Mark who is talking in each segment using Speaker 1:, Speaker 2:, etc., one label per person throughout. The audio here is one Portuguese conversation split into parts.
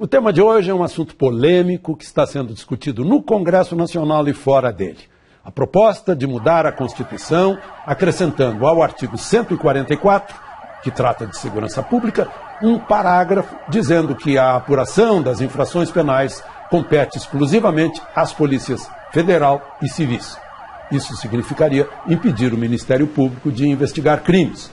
Speaker 1: O tema de hoje é um assunto polêmico que está sendo discutido no Congresso Nacional e fora dele. A proposta de mudar a Constituição, acrescentando ao artigo 144, que trata de segurança pública, um parágrafo dizendo que a apuração das infrações penais compete exclusivamente às polícias federal e civis. Isso significaria impedir o Ministério Público de investigar crimes.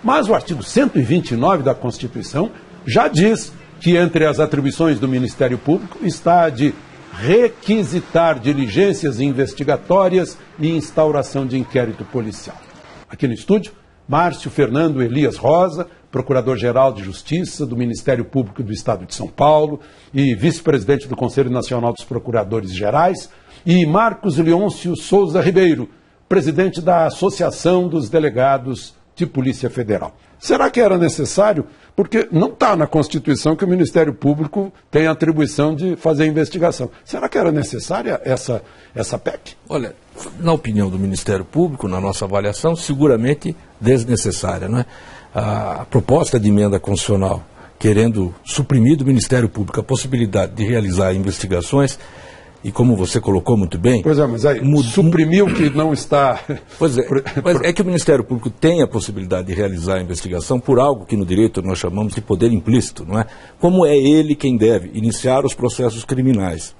Speaker 1: Mas o artigo 129 da Constituição já diz que entre as atribuições do Ministério Público está a de requisitar diligências investigatórias e instauração de inquérito policial. Aqui no estúdio, Márcio Fernando Elias Rosa, Procurador-Geral de Justiça do Ministério Público do Estado de São Paulo e Vice-Presidente do Conselho Nacional dos Procuradores Gerais, e Marcos Leôncio Souza Ribeiro, Presidente da Associação dos Delegados de Polícia Federal. Será que era necessário? Porque não está na Constituição que o Ministério Público tem a atribuição de fazer investigação. Será que era necessária essa PEC?
Speaker 2: Olha, na opinião do Ministério Público, na nossa avaliação, seguramente desnecessária, não é? A proposta de emenda constitucional querendo suprimir do Ministério Público a possibilidade de realizar investigações, e como você colocou muito bem...
Speaker 1: Pois é, mas aí suprimiu que não está...
Speaker 2: Pois é, mas é que o Ministério Público tem a possibilidade de realizar a investigação por algo que no direito nós chamamos de poder implícito, não é? Como é ele quem deve iniciar os processos criminais.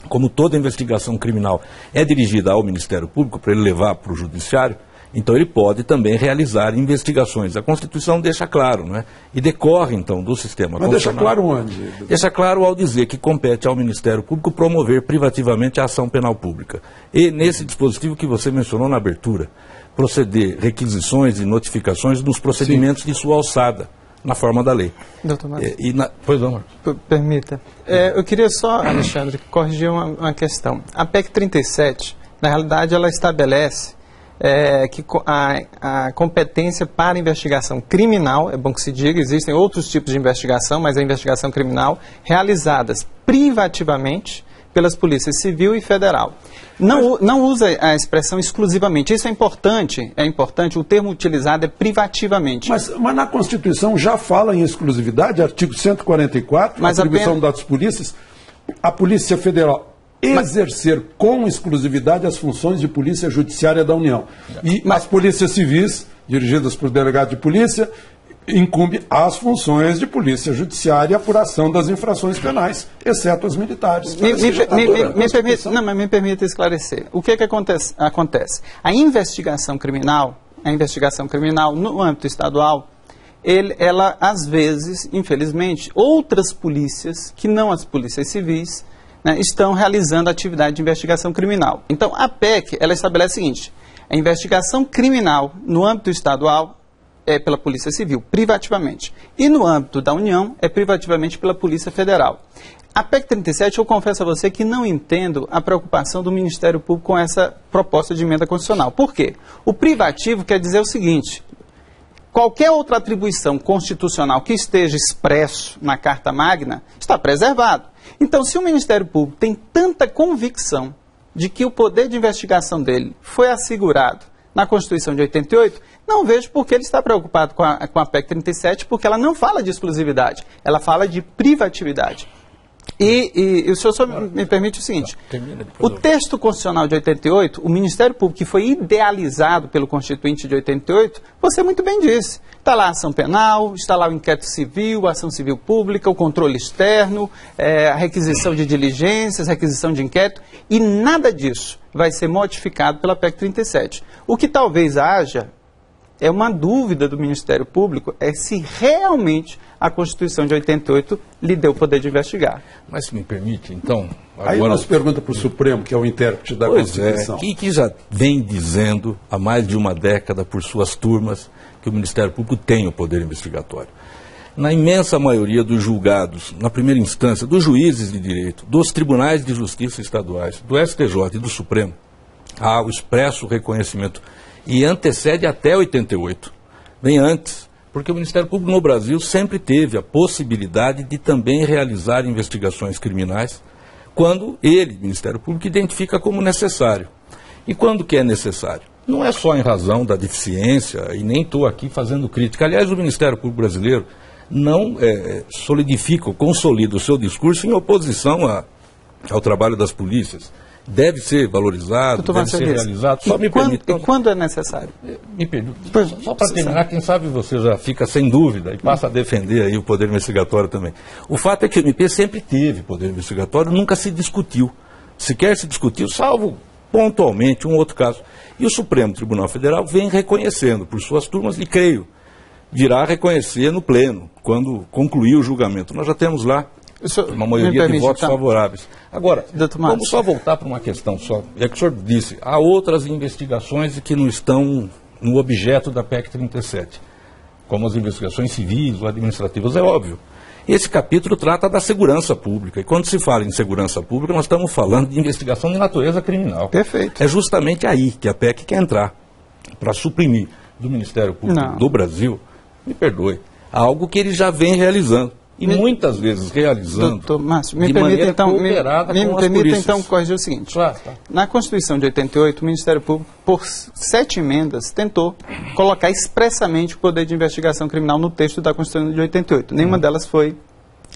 Speaker 2: Como toda investigação criminal é dirigida ao Ministério Público para ele levar para o Judiciário, então ele pode também realizar investigações. A Constituição deixa claro, não é? E decorre, então, do sistema
Speaker 1: constitucional. Mas deixa claro onde?
Speaker 2: Deixa claro ao dizer que compete ao Ministério Público promover privativamente a ação penal pública. E nesse dispositivo que você mencionou na abertura, proceder requisições e notificações nos procedimentos de sua alçada, na forma da lei.
Speaker 3: Doutor Márcio.
Speaker 2: Pois não,
Speaker 3: Permita. Eu queria só, Alexandre, corrigir uma questão. A PEC 37, na realidade, ela estabelece que a competência para investigação criminal, é bom que se diga, existem outros tipos de investigação, mas a investigação criminal realizadas privativamente pelas polícias civil e federal. Não usa a expressão exclusivamente, isso é importante, o termo utilizado é privativamente.
Speaker 1: Mas na Constituição já fala em exclusividade, artigo 144, mas atribuição das polícias, a Polícia Federal exercer com exclusividade as funções de polícia judiciária da União. E as polícias civis, dirigidas por delegado de polícia, incumbe as funções de polícia judiciária e apuração das infrações penais, exceto as militares.
Speaker 3: Me permita esclarecer. O que acontece? A investigação criminal no âmbito estadual, ela, às vezes, infelizmente, outras polícias, que não as polícias civis, estão realizando atividade de investigação criminal. Então, a PEC, ela estabelece o seguinte: a investigação criminal no âmbito estadual é pela Polícia Civil, privativamente. E no âmbito da União, é privativamente pela Polícia Federal. A PEC 37, eu confesso a você que não entendo a preocupação do Ministério Público com essa proposta de emenda constitucional. Por quê? O privativo quer dizer o seguinte: qualquer outra atribuição constitucional que esteja expresso na Carta Magna está preservado. Então, se o Ministério Público tem tanta convicção de que o poder de investigação dele foi assegurado na Constituição de 88, não vejo por que ele está preocupado com a PEC 37, porque ela não fala de exclusividade, ela fala de privatividade. E o senhor só me permite o seguinte: o texto constitucional de 88, o Ministério Público, que foi idealizado pelo Constituinte de 88, você muito bem disse, está lá a ação penal, está lá o inquérito civil, a ação civil pública, o controle externo, a requisição de diligências, requisição de inquérito, e nada disso vai ser modificado pela PEC 37. O que talvez haja é uma dúvida do Ministério Público, é se realmente a Constituição de 88 lhe deu o poder de investigar.
Speaker 2: Mas se me permite, então...
Speaker 1: Agora... Aí nós pergunta para o Supremo, que é o intérprete da Constituição.
Speaker 2: Que já vem dizendo há mais de uma década por suas turmas que o Ministério Público tem o poder investigatório. Na imensa maioria dos julgados, na primeira instância, dos juízes de direito, dos tribunais de justiça estaduais, do STJ e do Supremo, há o expresso reconhecimento. E antecede até 88, vem antes, porque o Ministério Público no Brasil sempre teve a possibilidade de também realizar investigações criminais quando ele, Ministério Público, identifica como necessário. E quando que é necessário? Não é só em razão da deficiência, e nem estou aqui fazendo crítica. Aliás, o Ministério Público brasileiro não solidifica ou consolida o seu discurso em oposição ao trabalho das polícias. Deve ser valorizado, deve ser realizado. Só me permite.
Speaker 3: E quando é necessário?
Speaker 2: Me permite. Só para terminar, quem sabe você já fica sem dúvida e passa a defender aí o poder investigatório também. O fato é que o MP sempre teve poder investigatório, nunca se discutiu. Sequer se discutiu, salvo pontualmente um outro caso. E o Supremo Tribunal Federal vem reconhecendo por suas turmas, e creio, virá reconhecer no pleno, quando concluir o julgamento. Nós já temos lá uma maioria de votos favoráveis. Agora, vamos só voltar para uma questão só. É que o senhor disse, há outras investigações que não estão no objeto da PEC 37, como as investigações civis ou administrativas, é óbvio. Esse capítulo trata da segurança pública. E quando se fala em segurança pública, nós estamos falando de investigação de natureza criminal.
Speaker 3: Perfeito.
Speaker 2: É justamente aí que a PEC quer entrar, para suprimir do Ministério Público do Brasil, me perdoe, algo que ele já vem realizando. E muitas vezes realizando.
Speaker 3: Doutor Márcio, me permita então corrigir o seguinte.
Speaker 2: Claro.
Speaker 3: Na Constituição de 88, o Ministério Público, por 7 emendas, tentou colocar expressamente o poder de investigação criminal no texto da Constituição de 88. Nenhuma delas foi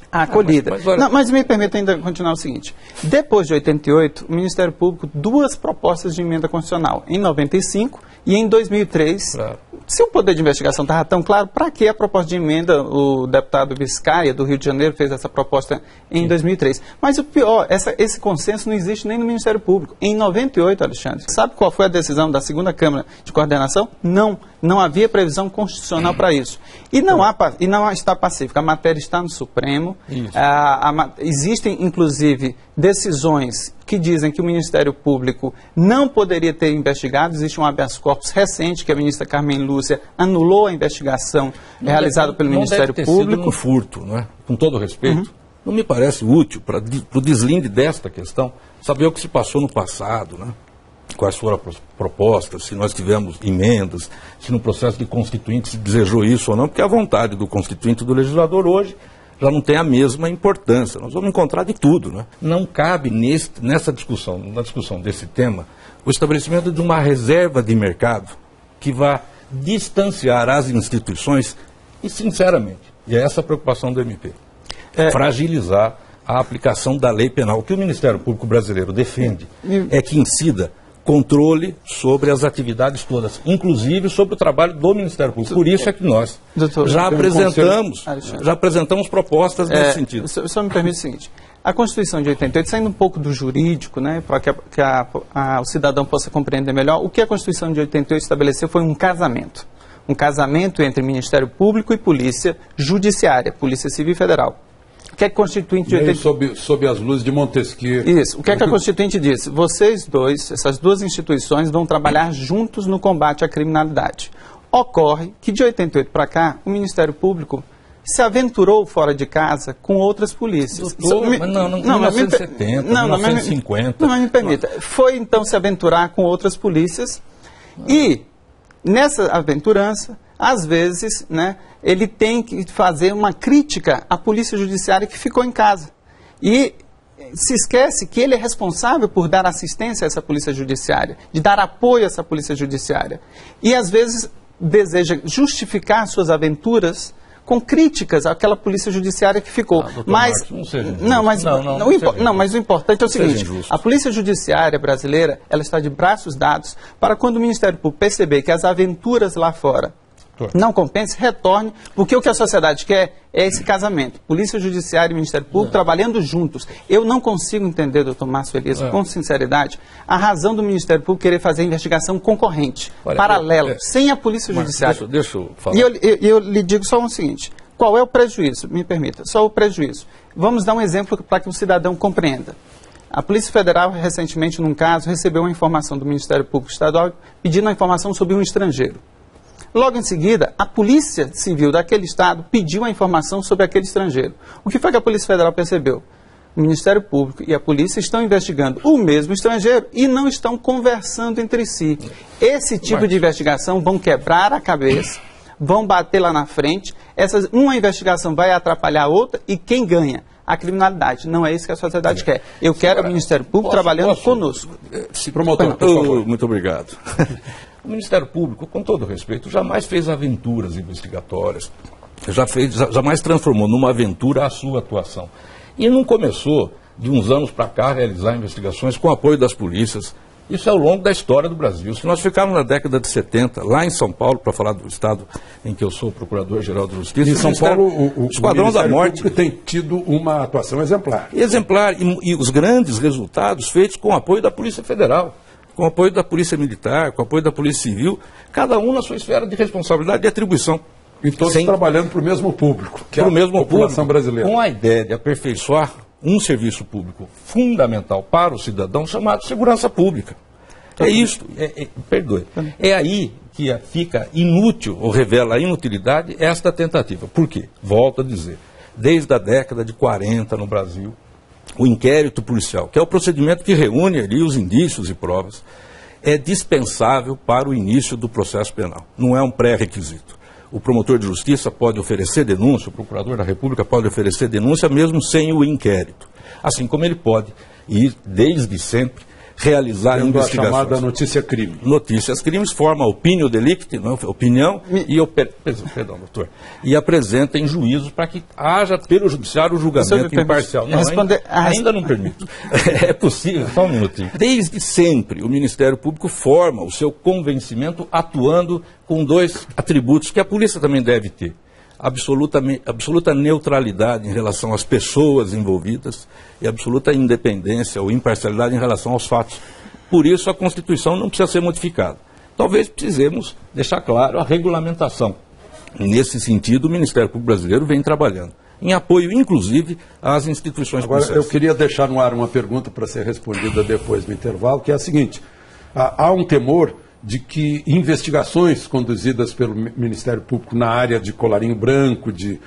Speaker 3: acolhida. Mas me permita ainda continuar o seguinte. Depois de 88, o Ministério Público, 2 propostas de emenda constitucional, em 95 e em 2003. Claro. Se o poder de investigação estava tão claro, para que a proposta de emenda? O deputado Vizcaia, do Rio de Janeiro, fez essa proposta em 2003. Mas o pior, esse consenso não existe nem no Ministério Público. Em 98, Alexandre, sabe qual foi a decisão da segunda Câmara de Coordenação? Não havia previsão constitucional para isso. E não está pacífica. A matéria está no Supremo. Existem, inclusive, decisões que dizem que o Ministério Público não poderia ter investigado. Existe um habeas corpus recente que a ministra Carmen Lúcia anulou a investigação realizada pelo Ministério Público.
Speaker 2: Não deve ter sido um furto, não é? Com todo respeito. Não me parece útil para o deslinde desta questão saber o que se passou no passado, né? Quais foram as propostas, se nós tivemos emendas, se no processo de constituinte se desejou isso ou não, porque a vontade do constituinte e do legislador hoje já não tem a mesma importância. Nós vamos encontrar de tudo, né? Não cabe nessa discussão, na discussão desse tema, o estabelecimento de uma reserva de mercado que vá distanciar as instituições e, sinceramente, e é essa a preocupação do MP, fragilizar a aplicação da lei penal. O que o Ministério Público brasileiro defende é que incida controle sobre as atividades todas, inclusive sobre o trabalho do Ministério Público. Por isso é que nós já apresentamos propostas nesse sentido.
Speaker 3: Só me permite o seguinte, a Constituição de 88, saindo um pouco do jurídico, né, para que o cidadão possa compreender melhor, o que a Constituição de 88 estabeleceu foi um casamento. Um casamento entre Ministério Público e Polícia Judiciária, Polícia Civil Federal. O que é que a Constituinte de 88...
Speaker 1: Sob as luzes de Montesquieu.
Speaker 3: Isso. O que é que a Constituinte disse? Vocês dois, essas duas instituições, vão trabalhar juntos no combate à criminalidade. Ocorre que de 88 para cá, o Ministério Público se aventurou fora de casa com outras polícias.
Speaker 2: Mas não, 1970, 1950...
Speaker 3: Não, mas me permita. Foi então se aventurar com outras polícias e, nessa aventurança, às vezes, né, ele tem que fazer uma crítica à polícia judiciária que ficou em casa. E se esquece que ele é responsável por dar assistência a essa polícia judiciária, de dar apoio a essa polícia judiciária. E, às vezes, deseja justificar suas aventuras com críticas àquela polícia judiciária que ficou. Mas o importante é o seguinte, a polícia judiciária brasileira, ela está de braços dados para quando o Ministério Público perceber que as aventuras lá fora não compensa, retorne, porque o que a sociedade quer é esse casamento. Polícia Judiciária e Ministério Público trabalhando juntos. Eu não consigo entender, doutor Márcio Elias, com sinceridade, a razão do Ministério Público querer fazer investigação concorrente, paralela, sem a Polícia Judiciária.
Speaker 2: Deixa eu falar.
Speaker 3: E eu lhe digo só o seguinte, qual é o prejuízo? Me permita, só o prejuízo. Vamos dar um exemplo para que o cidadão compreenda. A Polícia Federal, recentemente, num caso, recebeu uma informação do Ministério Público Estadual pedindo uma informação sobre um estrangeiro. Logo em seguida, a Polícia Civil daquele estado pediu a informação sobre aquele estrangeiro. O que foi que a Polícia Federal percebeu? O Ministério Público e a polícia estão investigando o mesmo estrangeiro e não estão conversando entre si. Esse tipo de investigação vão quebrar a cabeça, vão bater lá na frente, uma investigação vai atrapalhar a outra e quem ganha? A criminalidade. Não é isso que a sociedade quer. Eu quero o Ministério Público trabalhando conosco.
Speaker 2: Promotor, por favor. Muito obrigado. O Ministério Público, com todo respeito, jamais fez aventuras investigatórias jamais transformou numa aventura a sua atuação. E não começou, de uns anos para cá, a realizar investigações com apoio das polícias. Isso é ao longo da história do Brasil. Se nós ficarmos na década de 70, lá em São Paulo, para falar do estado em que eu sou procurador-geral de Justiça...
Speaker 1: Em São Paulo, o
Speaker 2: Esquadrão da Morte
Speaker 1: tem tido uma atuação exemplar.
Speaker 2: Exemplar, e os grandes resultados feitos com o apoio da Polícia Federal, com o apoio da Polícia Militar, com o apoio da Polícia Civil, cada um na sua esfera de responsabilidade e atribuição.
Speaker 1: E todos trabalhando para o mesmo público, que é a população brasileira.
Speaker 2: Com a ideia de aperfeiçoar um serviço público fundamental para o cidadão chamado segurança pública. É isso, perdoe. É aí que fica inútil, ou revela a inutilidade, esta tentativa. Por quê? Volto a dizer, desde a década de 40 no Brasil, o inquérito policial, que é o procedimento que reúne ali os indícios e provas, é dispensável para o início do processo penal. Não é um pré-requisito. O promotor de justiça pode oferecer denúncia, o procurador da República pode oferecer denúncia mesmo sem o inquérito. Assim como ele pode ir, desde sempre, realizar investigações.
Speaker 1: A chamada notícia-crime.
Speaker 2: Notícias-crimes, forma opinião delicti, opinião, perdão, doutor, e apresenta em juízo para que haja pelo judiciário o julgamento imparcial. Não, ainda não permito. É possível, só um minutinho. Desde sempre, o Ministério Público forma o seu convencimento atuando com dois atributos que a polícia também deve ter. Absoluta neutralidade em relação às pessoas envolvidas e absoluta independência ou imparcialidade em relação aos fatos. Por isso, a Constituição não precisa ser modificada. Talvez precisemos deixar claro a regulamentação. Nesse sentido, o Ministério Público Brasileiro vem trabalhando, em apoio, inclusive, às instituições policiais.
Speaker 1: Agora, eu queria deixar no ar uma pergunta para ser respondida depois do intervalo, que é a seguinte. Há um temor de que investigações conduzidas pelo Ministério Público na área de colarinho branco, de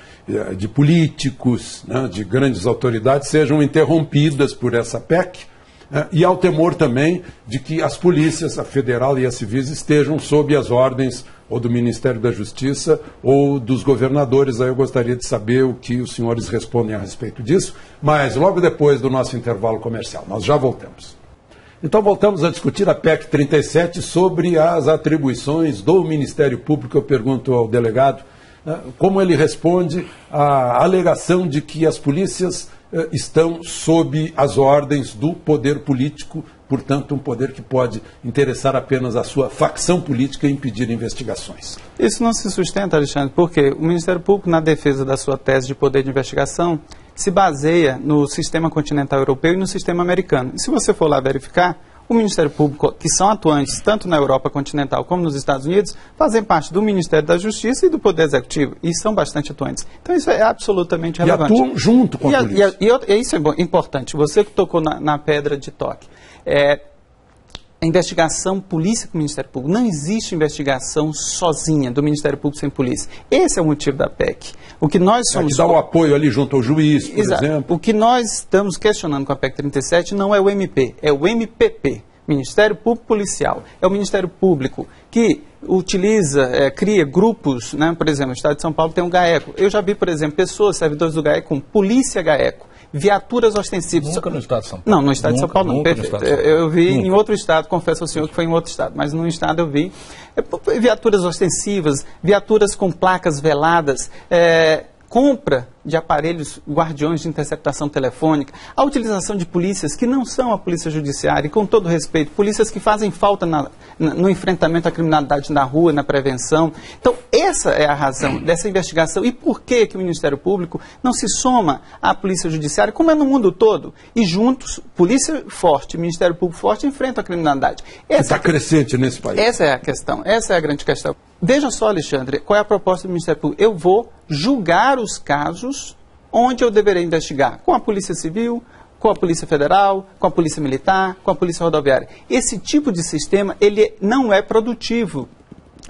Speaker 1: políticos, né, de grandes autoridades, sejam interrompidas por essa PEC, e há o temor também de que as polícias, a federal e as civis, estejam sob as ordens ou do Ministério da Justiça ou dos governadores. Aí eu gostaria de saber o que os senhores respondem a respeito disso, mas logo depois do nosso intervalo comercial. Nós já voltamos. Então voltamos a discutir a PEC 37 sobre as atribuições do Ministério Público. Eu pergunto ao delegado como ele responde à alegação de que as polícias estão sob as ordens do poder político, portanto um poder que pode interessar apenas a sua facção política e impedir investigações.
Speaker 3: Isso não se sustenta, Alexandre, porque o Ministério Público, na defesa da sua tese de poder de investigação, se baseia no sistema continental europeu e no sistema americano. E se você for lá verificar, o Ministério Público, que são atuantes tanto na Europa continental como nos Estados Unidos, fazem parte do Ministério da Justiça e do Poder Executivo, e são bastante atuantes. Então isso é absolutamente relevante.
Speaker 1: E atuam junto com a polícia.
Speaker 3: E isso é importante. Você que tocou na pedra de toque. A investigação polícia com o Ministério Público. Não existe investigação sozinha do Ministério Público sem polícia. Esse é o motivo da PEC. O que nós somos...
Speaker 1: que dá o apoio ali junto ao juiz, por exemplo.
Speaker 3: O que nós estamos questionando com a PEC 37 não é o MP, é o MPP, Ministério Público Policial. É o Ministério Público que utiliza, cria grupos, né? Por exemplo, no estado de São Paulo tem um GAECO. Eu já vi, por exemplo, pessoas, servidores do GAECO com polícia GAECO. Viaturas ostensivas.
Speaker 2: Nunca no estado de São Paulo.
Speaker 3: Não, no estado de São Paulo não. Perfeito. Eu vi em outro estado, confesso ao senhor que foi em outro estado, mas no estado eu vi viaturas ostensivas, viaturas com placas veladas, compra de aparelhos guardiões de interceptação telefônica, a utilização de polícias que não são a polícia judiciária, e com todo respeito, polícias que fazem falta no enfrentamento à criminalidade na rua, na prevenção. Então, essa é a razão dessa investigação. E por que o Ministério Público não se soma à polícia judiciária, como é no mundo todo, e juntos, polícia forte, Ministério Público forte, enfrentam a criminalidade.
Speaker 1: Está crescente nesse país.
Speaker 3: Essa é a questão, essa é a grande questão. Veja só, Alexandre, qual é a proposta do Ministério Público? Eu vou julgar os casos onde eu deverei investigar, com a Polícia Civil, com a Polícia Federal, com a Polícia Militar, com a Polícia Rodoviária. Esse tipo de sistema, ele não é produtivo.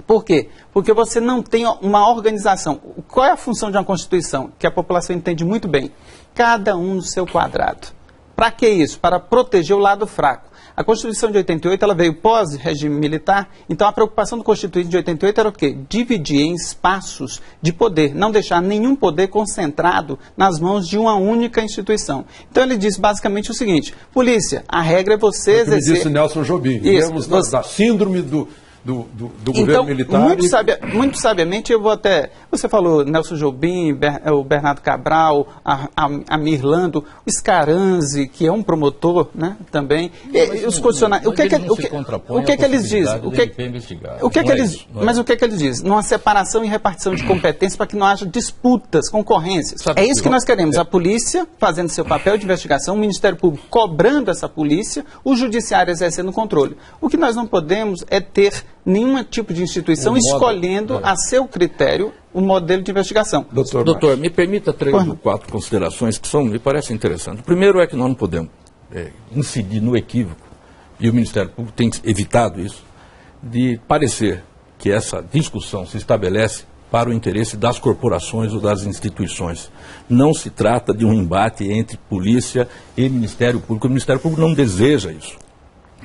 Speaker 3: Por quê? Porque você não tem uma organização. Qual é a função de uma Constituição? Que a população entende muito bem. Cada um no seu quadrado. Para que isso? Para proteger o lado fraco. A Constituição de 88 ela veio pós-regime militar, então a preocupação do Constituinte de 88 era o quê? Dividir em espaços de poder, não deixar nenhum poder concentrado nas mãos de uma única instituição. Então ele diz basicamente o seguinte: polícia, a regra é você exercer...
Speaker 1: Como disse Nelson Jobim, vivemos da síndrome do governo militar.
Speaker 3: Muito sabiamente, eu vou até Você falou Nelson Jobim, o Bernardo Cabral, a Mirlando, o Scaranzi, que é um promotor, né, também. Os constitucionais. O que que eles dizem? Mas o que eles dizem? Numa separação e repartição de competências para que não haja disputas, concorrências. É isso que nós queremos. A polícia fazendo seu papel de investigação, o Ministério Público cobrando essa polícia, o Judiciário exercendo o controle. O que nós não podemos é ter nenhum tipo de instituição escolhendo a seu critério o modelo de investigação.
Speaker 2: Doutor, me permita 3 ou 4 considerações que me parecem interessantes. O primeiro é que nós não podemos incidir no equívoco, e o Ministério Público tem evitado isso, de parecer que essa discussão se estabelece para o interesse das corporações ou das instituições. Não se trata de um embate entre polícia e Ministério Público. O Ministério Público não deseja isso.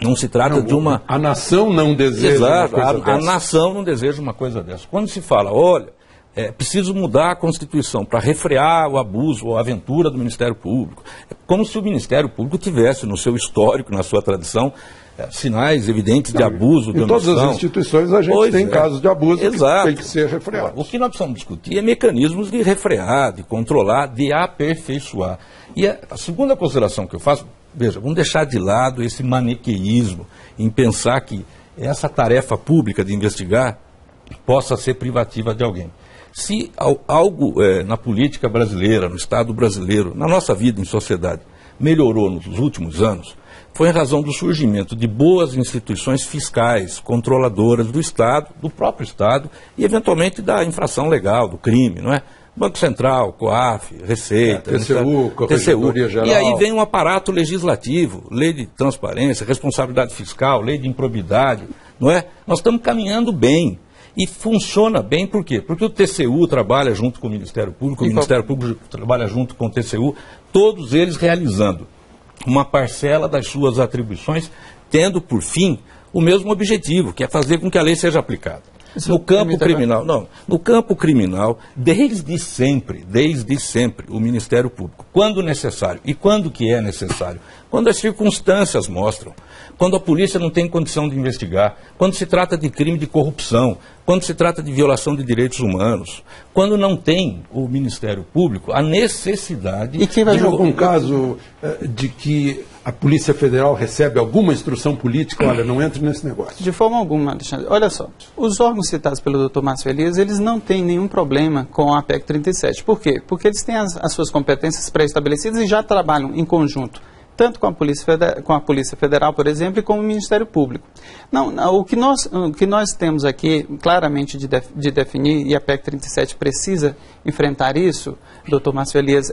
Speaker 2: Não se trata de uma...
Speaker 1: A nação não deseja
Speaker 2: Exato,
Speaker 1: uma coisa dessa.
Speaker 2: A nação não deseja uma coisa dessa. Quando se fala, olha, é preciso mudar a Constituição para refrear o abuso ou a aventura do Ministério Público, é como se o Ministério Público tivesse no seu histórico, na sua tradição, sinais evidentes de abuso, de omissão.
Speaker 1: Em todas as instituições a gente tem casos de abuso que tem que ser refreados.
Speaker 2: O que nós precisamos discutir é mecanismos de refrear, de controlar, de aperfeiçoar. E a segunda consideração que eu faço, veja, vamos deixar de lado esse maniqueísmo em pensar que essa tarefa pública de investigar possa ser privativa de alguém. Se algo na política brasileira, no Estado brasileiro, na nossa vida em sociedade, melhorou nos últimos anos, foi em razão do surgimento de boas instituições fiscais, controladoras do Estado, do próprio Estado e, eventualmente, da infração legal, do crime, não é? Banco Central, COAF, Receita,
Speaker 1: TCU, Corregedoria Geral.
Speaker 2: E aí vem um aparato legislativo, lei de transparência, responsabilidade fiscal, lei de improbidade, não é? Nós estamos caminhando bem. E funciona bem por quê? Porque o TCU trabalha junto com o Ministério Público, o Ministério Público trabalha junto com o TCU, todos eles realizando uma parcela das suas atribuições, tendo por fim o mesmo objetivo, que é fazer com que a lei seja aplicada. No campo criminal, no campo criminal, desde sempre, o Ministério Público, quando necessário, e quando que é necessário? Quando as circunstâncias mostram, quando a polícia não tem condição de investigar, quando se trata de crime de corrupção, quando se trata de violação de direitos humanos, quando não tem o Ministério Público a necessidade...
Speaker 1: E quem vai jogar um caso de que a Polícia Federal recebe alguma instrução política, olha, não entre nesse negócio.
Speaker 3: De forma alguma, Alexandre. Olha só, os órgãos citados pelo Dr. Márcio Elias, eles não têm nenhum problema com a PEC 37. Por quê? Porque eles têm as suas competências pré-estabelecidas e já trabalham em conjunto, tanto com a Polícia Federal, por exemplo, e com o Ministério Público. O que nós temos aqui claramente de definir, e a PEC 37 precisa enfrentar isso, Dr. Márcio Elias,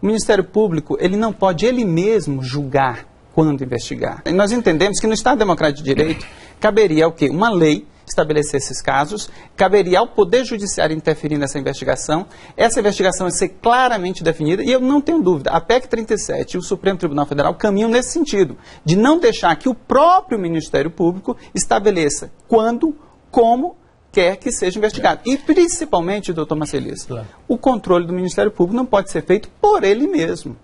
Speaker 3: o Ministério Público ele não pode ele mesmo julgar quando investigar. E nós entendemos que no Estado Democrático de Direito caberia o quê? Uma lei estabelecer esses casos, caberia ao Poder Judiciário interferir nessa investigação, essa investigação vai ser claramente definida, e eu não tenho dúvida, a PEC 37 e o Supremo Tribunal Federal caminham nesse sentido, de não deixar que o próprio Ministério Público estabeleça quando, como quer que seja investigado. E principalmente, doutor Marcelis, o controle do Ministério Público não pode ser feito por ele mesmo.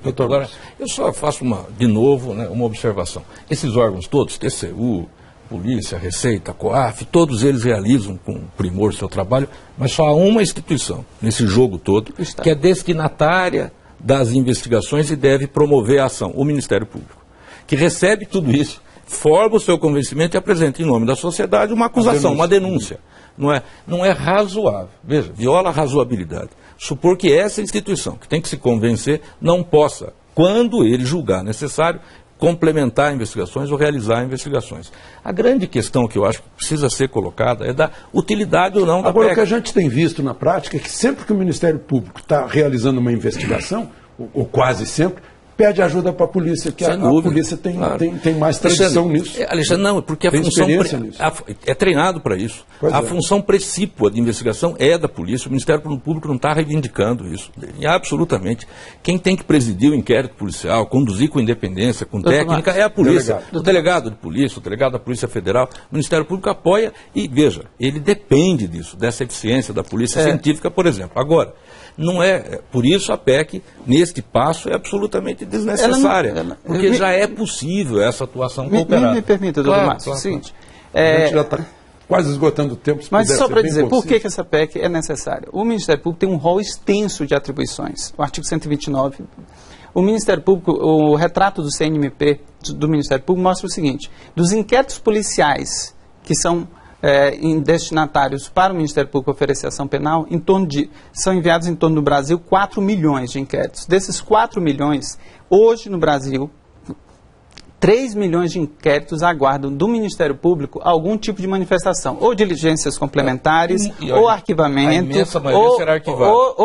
Speaker 2: Agora, eu só faço de novo uma observação. Esses órgãos todos, TCU, Polícia, Receita, COAF, todos eles realizam com primor seu trabalho, mas só há uma instituição nesse jogo todo que é destinatária das investigações e deve promover a ação, o Ministério Público, que recebe tudo isso, forma o seu convencimento e apresenta em nome da sociedade uma acusação, uma denúncia. Não é razoável, veja, viola a razoabilidade, supor que essa instituição, que tem que se convencer, não possa, quando ele julgar necessário, complementar investigações ou realizar investigações. A grande questão que eu acho que precisa ser colocada é da utilidade ou não da PEC.
Speaker 1: Agora, o que a gente tem visto na prática é que sempre que o Ministério Público está realizando uma investigação, ou quase sempre, pede ajuda para a polícia, que a polícia tem mais tradição nisso.
Speaker 2: Alexandre, não, porque a função é treinado para isso. A função precípua de investigação é da polícia, o Ministério Público não está reivindicando isso. E, absolutamente. Quem tem que presidir o inquérito policial, conduzir com independência, com técnica, é a polícia. O delegado de polícia, o delegado da Polícia Federal, o Ministério Público apoia e, veja, ele depende disso, dessa eficiência da polícia científica, por exemplo. Agora, não é, por isso a PEC, neste passo, é absolutamente desnecessária, porque já é possível essa atuação cooperada.
Speaker 3: Me permita, doutor Márcio, o seguinte,
Speaker 1: quase esgotando o tempo.
Speaker 3: Mas só para dizer, por que essa PEC é necessária? O Ministério Público tem um rol extenso de atribuições. O artigo 129... O Ministério Público, o retrato do CNMP do Ministério Público mostra o seguinte: dos inquéritos policiais que são destinatários para o Ministério Público oferecer ação penal, são enviados em torno do Brasil 4 milhões de inquéritos. Desses 4 milhões, hoje no Brasil, 3 milhões de inquéritos aguardam do Ministério Público algum tipo de manifestação, ou diligências complementares, ou arquivamento, ou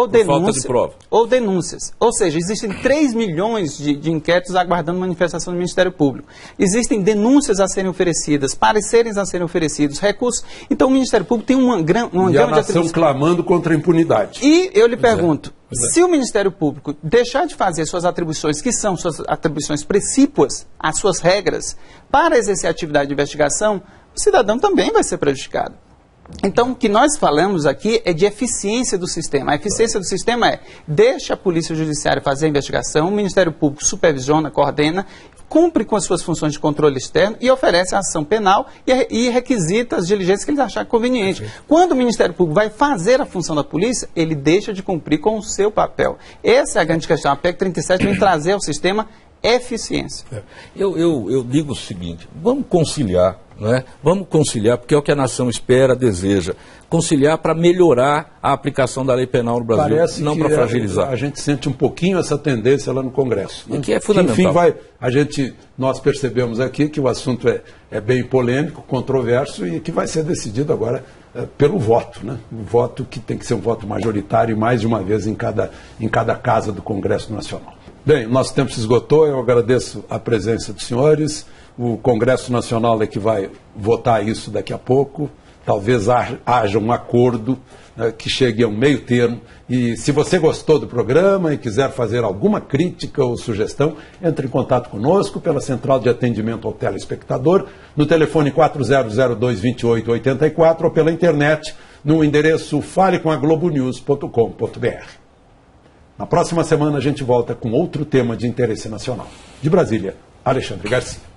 Speaker 3: denúncia, ou denúncias. Ou seja, existem 3 milhões de inquéritos aguardando manifestação do Ministério Público. Existem denúncias a serem oferecidas, pareceres a serem oferecidos, recursos. Então o Ministério Público tem uma gama de atribuições.
Speaker 1: Clamando contra a impunidade.
Speaker 3: E eu lhe pergunto, se o Ministério Público deixar de fazer suas atribuições, que são suas atribuições precípuas, as suas regras, para exercer a atividade de investigação, o cidadão também vai ser prejudicado. Então, o que nós falamos aqui é de eficiência do sistema. A eficiência do sistema é: deixa a Polícia Judiciária fazer a investigação, o Ministério Público supervisiona, coordena, cumpre com as suas funções de controle externo e oferece a ação penal e requisita as diligências que eles acharem conveniente. Quando o Ministério Público vai fazer a função da polícia, ele deixa de cumprir com o seu papel. Essa é a grande questão. A PEC 37 vem trazer ao sistema eficiência.
Speaker 2: Eu digo o seguinte: vamos conciliar, não é? Vamos conciliar, porque é o que a nação espera, deseja. Conciliar para melhorar a aplicação da lei penal no Brasil,
Speaker 1: parece
Speaker 2: não para fragilizar.
Speaker 1: A gente sente um pouquinho essa tendência lá no Congresso. Né?
Speaker 2: Que é fundamental.
Speaker 1: Enfim, nós percebemos aqui que o assunto é bem polêmico, controverso e que vai ser decidido agora pelo voto, né? O voto que tem que ser um voto majoritário e mais de uma vez em cada casa do Congresso Nacional. Bem, nosso tempo se esgotou, eu agradeço a presença dos senhores. O Congresso Nacional é que vai votar isso daqui a pouco. Talvez haja um acordo que chegue a um meio termo. E se você gostou do programa e quiser fazer alguma crítica ou sugestão, entre em contato conosco pela Central de Atendimento ao Telespectador, no telefone 4002-2884 ou pela internet no endereço falecomaglobonews.com.br. Na próxima semana a gente volta com outro tema de interesse nacional. De Brasília, Alexandre Garcia.